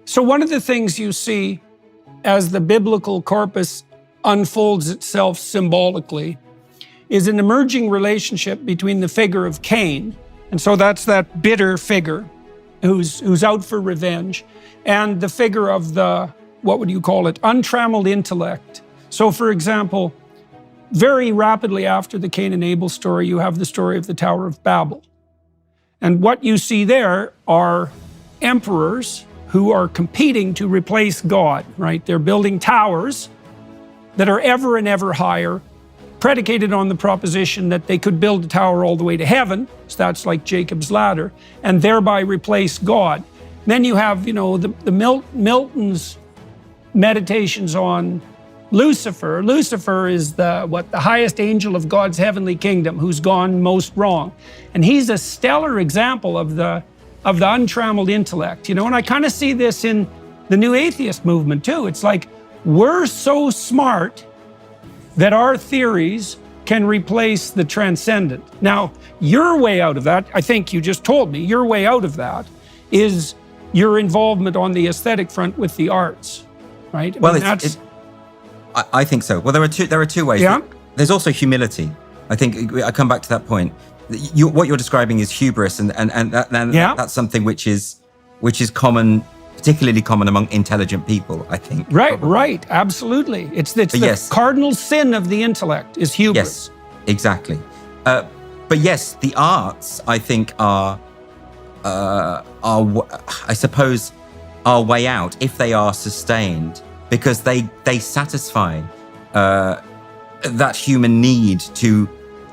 So one of the things you see as the biblical corpus unfolds itself symbolically is an emerging relationship between the figure of Cain, and so that's that bitter figure who's out for revenge, and the figure of the, what would you call it, untrammeled intellect. So for example, very rapidly after the Cain and Abel story, you have the story of the Tower of Babel. And what you see there are emperors who are competing to replace God, right? They're building towers that are ever and ever higher, predicated on the proposition that they could build a tower all the way to heaven, so that's like Jacob's ladder, and thereby replace God. Then you have, Milton's meditations on Lucifer. Lucifer is the highest angel of God's heavenly kingdom who's gone most wrong. And he's a stellar example of the untrammeled intellect, and I kind of see this in the New Atheist movement too. It's like, we're so smart that our theories can replace the transcendent. Now, your way out of that, I think you just told me, your way out of that is your involvement on the aesthetic front with the arts, right? I think so. Well, there are two ways. Yeah. There's also humility. I think I come back to that point. What you're describing is hubris, and that's something which is common, particularly common among intelligent people, I think. Right, absolutely. It's the cardinal sin of the intellect is hubris. Yes, exactly. But yes, the arts, I think, are I suppose, our way out if they are sustained, because they satisfy that human need to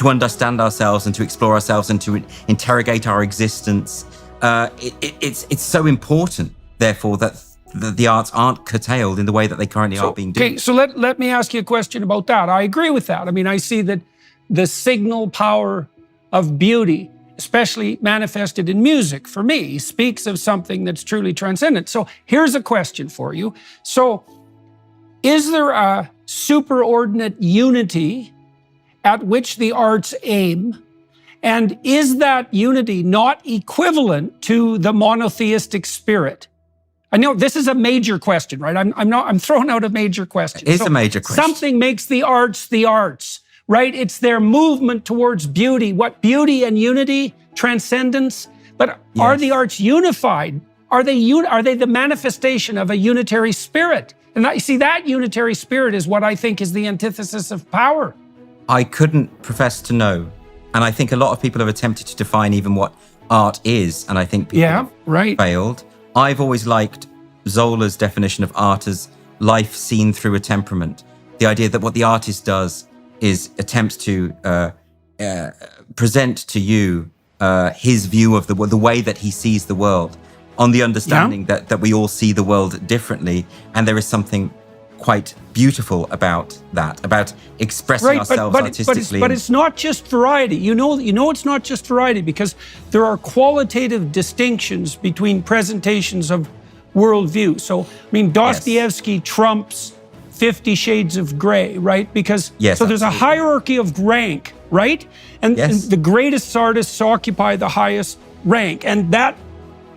understand ourselves and to explore ourselves and to interrogate our existence. It's so important, therefore, that the arts aren't curtailed in the way that they currently are being done. Okay, so let me ask you a question about that. I agree with that. I mean, I see that the signal power of beauty, especially manifested in music, for me, speaks of something that's truly transcendent. So here's a question for you. So is there a superordinate unity at which the arts aim? And is that unity not equivalent to the monotheistic spirit? I know this is a major question, right? I'm throwing out a major question. It is a major question. Something makes the arts, right? It's their movement towards beauty. What beauty and unity, transcendence. But are the arts unified? Are they the manifestation of a unitary spirit? And I see that unitary spirit is what I think is the antithesis of power. I couldn't profess to know. And I think a lot of people have attempted to define even what art is. And I think people have failed. I've always liked Zola's definition of art as life seen through a temperament. The idea that what the artist does is attempts to present to you his view of the way that he sees the world, on the understanding that we all see the world differently. And there is something quite beautiful about that, about expressing ourselves artistically. But it's not just variety. You know it's not just variety, because there are qualitative distinctions between presentations of worldview. So, I mean, Dostoevsky trumps 50 Shades of Grey, right? Because there's a hierarchy of rank, right? And the greatest artists occupy the highest rank, and that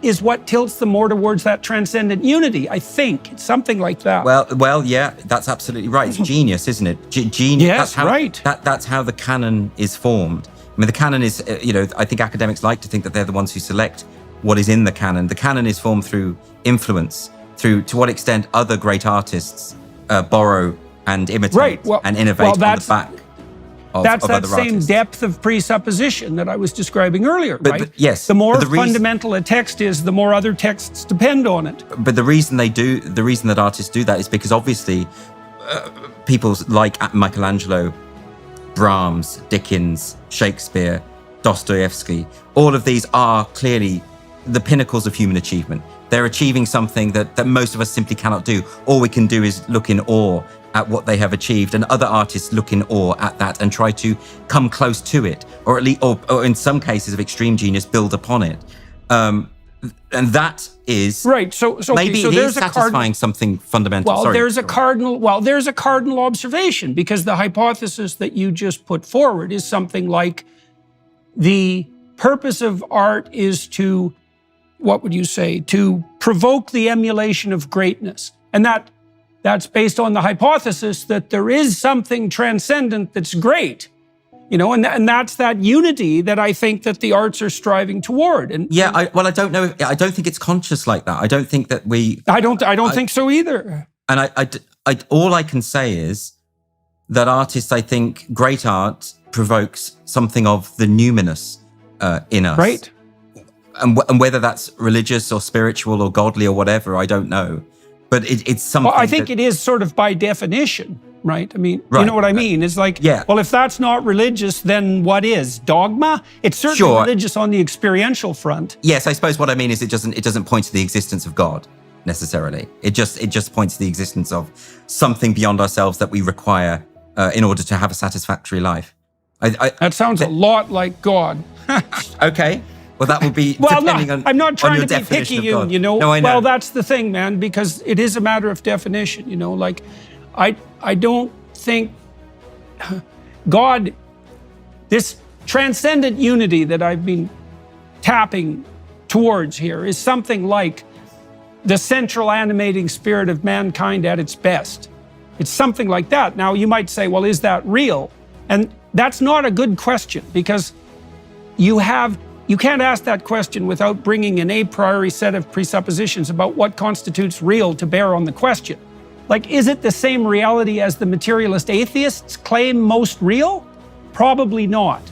is what tilts them more towards that transcendent unity, I think. It's something like that. Well, yeah, that's absolutely right. It's genius, isn't it? Genius. Yes, right. That's how the canon is formed. I mean, the canon is, I think academics like to think that they're the ones who select what is in the canon. The canon is formed through influence, through to what extent other great artists borrow and imitate and innovate on the back. That's that same depth of presupposition that I was describing earlier, right? But yes. The more fundamental a text is, the more other texts depend on it. But the reason that artists do that is because obviously people like Michelangelo, Brahms, Dickens, Shakespeare, Dostoevsky, all of these are clearly the pinnacles of human achievement. They're achieving something that most of us simply cannot do. All we can do is look in awe at what they have achieved, and other artists look in awe at that and try to come close to it, or at least, or in some cases of extreme genius, build upon it. And that is right. So maybe it is satisfying something fundamental. Well, there's a cardinal observation, because the hypothesis that you just put forward is something like the purpose of art is to what would you say, to provoke the emulation of greatness. And that's based on the hypothesis that there is something transcendent that's great. And that's that unity that I think that the arts are striving toward. And I don't know. I don't think it's conscious like that. I don't think that we. I don't think so either. And all I can say is that artists, I think, great art provokes something of the numinous in us. Right. And whether that's religious or spiritual or godly or whatever, I don't know. But it's something. Well, I think it is sort of by definition. Right. I mean, right. You know what I mean? It's like, well, if that's not religious, then what is? Dogma? It's certainly religious on the experiential front. Yes, I suppose what I mean is it doesn't point to the existence of God necessarily. It just points to the existence of something beyond ourselves that we require in order to have a satisfactory life. That sounds a lot like God. Okay. Well, that would be depending on. I'm not trying to be picky, you know. No, I know. Well, that's the thing, man, because it is a matter of definition, Like, I don't think God, this transcendent unity that I've been tapping towards here is something like the central animating spirit of mankind at its best. It's something like that. Now, you might say, well, is that real? And that's not a good question, because you can't ask that question without bringing an a priori set of presuppositions about what constitutes real to bear on the question. Like, is it the same reality as the materialist atheists claim most real? Probably not.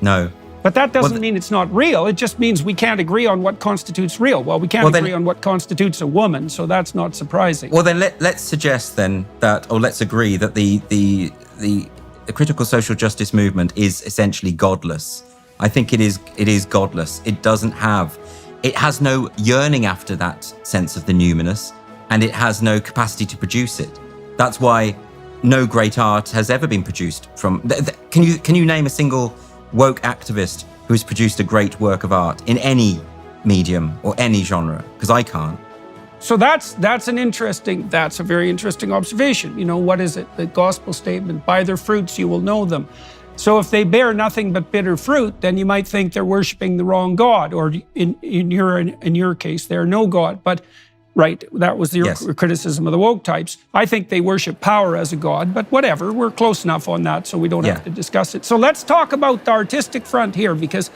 No. But that doesn't mean it's not real. It just means we can't agree on what constitutes real. Well, we can't agree on what constitutes a woman, so that's not surprising. Well, then let's suggest then that, or let's agree that the critical social justice movement is essentially godless. I think it is godless. It has no yearning after that sense of the numinous, and it has no capacity to produce it. That's why no great art has ever been produced from. Can you name a single woke activist who has produced a great work of art in any medium or any genre? Because I can't. So that's a very interesting observation. What is it? The gospel statement, by their fruits you will know them. So if they bear nothing but bitter fruit, then you might think they're worshiping the wrong God, or in your case, they're no God. But right, that was your criticism of the woke types. I think they worship power as a god, but whatever, we're close enough on that, so we don't have to discuss it. So let's talk about the artistic front here, because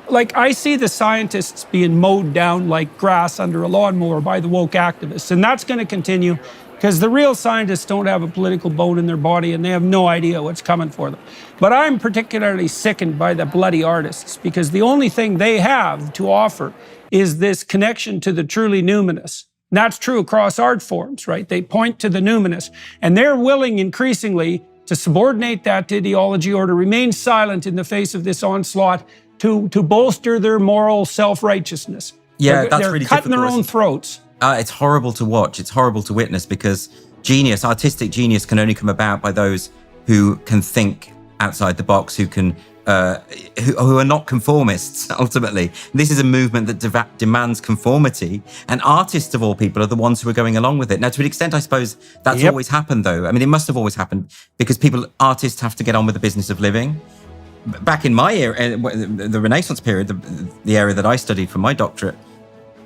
I see the scientists being mowed down like grass under a lawnmower by the woke activists, and that's going to continue because the real scientists don't have a political bone in their body and they have no idea what's coming for them. But I'm particularly sickened by the bloody artists, because the only thing they have to offer is this connection to the truly numinous. And that's true across art forms, right? They point to the numinous, and they're willing increasingly to subordinate that to ideology or to remain silent in the face of this onslaught to bolster their moral self-righteousness. Yeah, that's they're really cutting difficult. their own throats. It's horrible to watch. It's horrible to witness, because artistic genius can only come about by those who can think outside the box, who can who are not conformists, ultimately. This is a movement that demands conformity, and artists, of all people, are the ones who are going along with it. Now, to an extent, I suppose that's always happened, though. I mean, it must have always happened, because artists have to get on with the business of living. Back in my era, the Renaissance period, the area that I studied for my doctorate,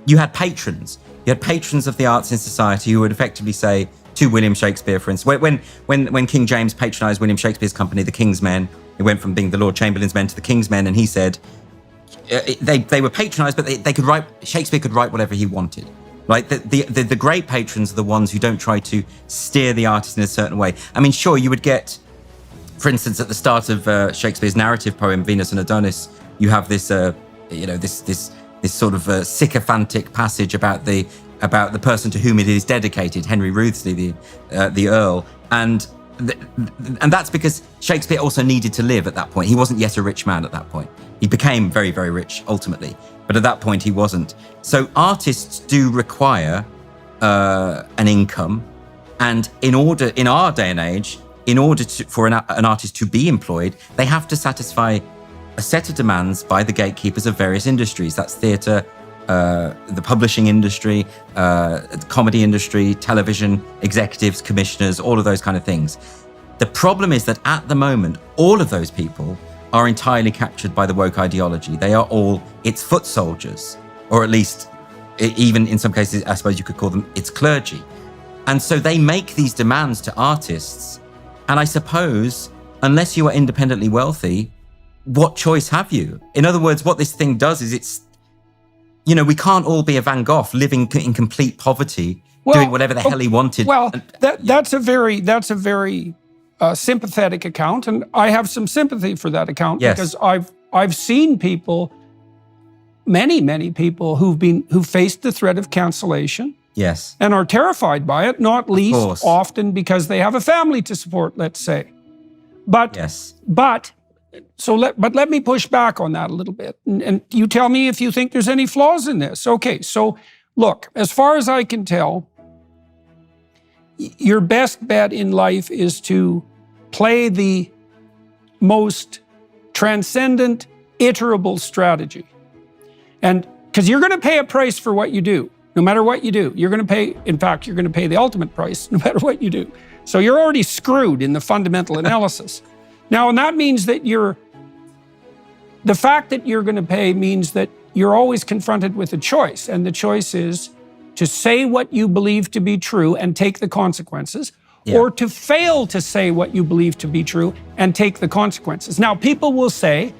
you had patrons. You had patrons of the arts in society who would effectively say to William Shakespeare, for instance, when King James patronized William Shakespeare's company, the King's Men, it went from being the Lord Chamberlain's Men to the King's Men, and he said they were patronized, but they could write. Shakespeare could write whatever he wanted. Right? The great patrons are the ones who don't try to steer the artist in a certain way. I mean, sure, you would get, for instance, at the start of Shakespeare's narrative poem Venus and Adonis, you have this this sort of sycophantic passage about the person to whom it is dedicated, Henry Wriothesley, the Earl, and that's because Shakespeare also needed to live at that point. He wasn't yet a rich man at that point. He became very, very rich ultimately, but at that point he wasn't. So artists do require an income, and in our day and age, for an artist to be employed, they have to satisfy a set of demands by the gatekeepers of various industries. That's theatre, the publishing industry, the comedy industry, television, executives, commissioners, all of those kind of things. The problem is that at the moment, all of those people are entirely captured by the woke ideology. They are all its foot soldiers. or at least even in some cases, I suppose you could call them its clergy. And so they make these demands to artists. And I suppose, unless you are independently wealthy, what choice have you? In other words, what this thing does is it's, we can't all be a Van Gogh living in complete poverty, doing whatever the hell he wanted. Well, that's a very sympathetic account, and I have some sympathy for that account because I've seen people, many people who've faced the threat of cancellation. Yes. And are terrified by it, not least often because they have a family to support, let's say. But let me push back on that a little bit. And you tell me if you think there's any flaws in this. Okay, so look, as far as I can tell, your best bet in life is to play the most transcendent, iterable strategy. And because you're going to pay a price for what you do. No matter what you do, you're going to pay, in fact, you're going to pay the ultimate price no matter what you do. So you're already screwed in the fundamental analysis. Now, and that means that the fact that you're going to pay means that you're always confronted with a choice. And the choice is to say what you believe to be true and take the consequences, or to fail to say what you believe to be true and take the consequences. Now, people will say,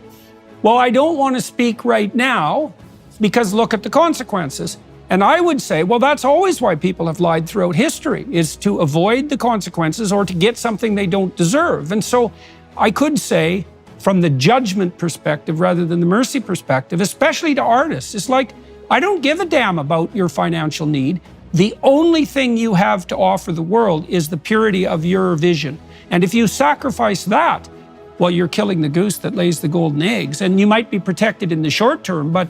well, I don't want to speak right now because look at the consequences. And I would say, well, that's always why people have lied throughout history, is to avoid the consequences or to get something they don't deserve. And so I could say, from the judgment perspective rather than the mercy perspective, especially to artists, it's like, I don't give a damn about your financial need. The only thing you have to offer the world is the purity of your vision. And if you sacrifice that, well, you're killing the goose that lays the golden eggs. And you might be protected in the short term, but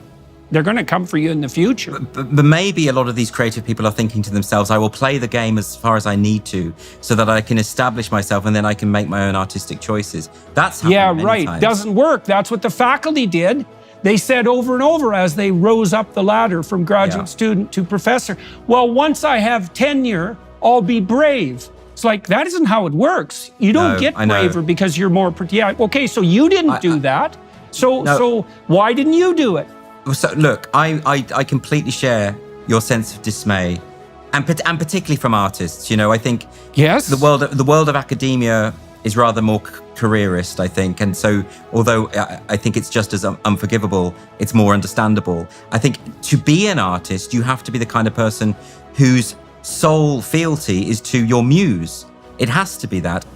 they're going to come for you in the future. But maybe a lot of these creative people are thinking to themselves, I will play the game as far as I need to so that I can establish myself and then I can make my own artistic choices. That's happened many times. Doesn't work. That's what the faculty did. They said over and over as they rose up the ladder from graduate student to professor, well, once I have tenure, I'll be brave. It's like, that isn't how it works. You don't get braver because you're more, okay, so you didn't do that. So why didn't you do it? So look, I completely share your sense of dismay, and particularly from artists. I think the world of academia is rather more careerist, I think, and so although I think it's just as unforgivable, it's more understandable. I think to be an artist, you have to be the kind of person whose sole fealty is to your muse. It has to be that.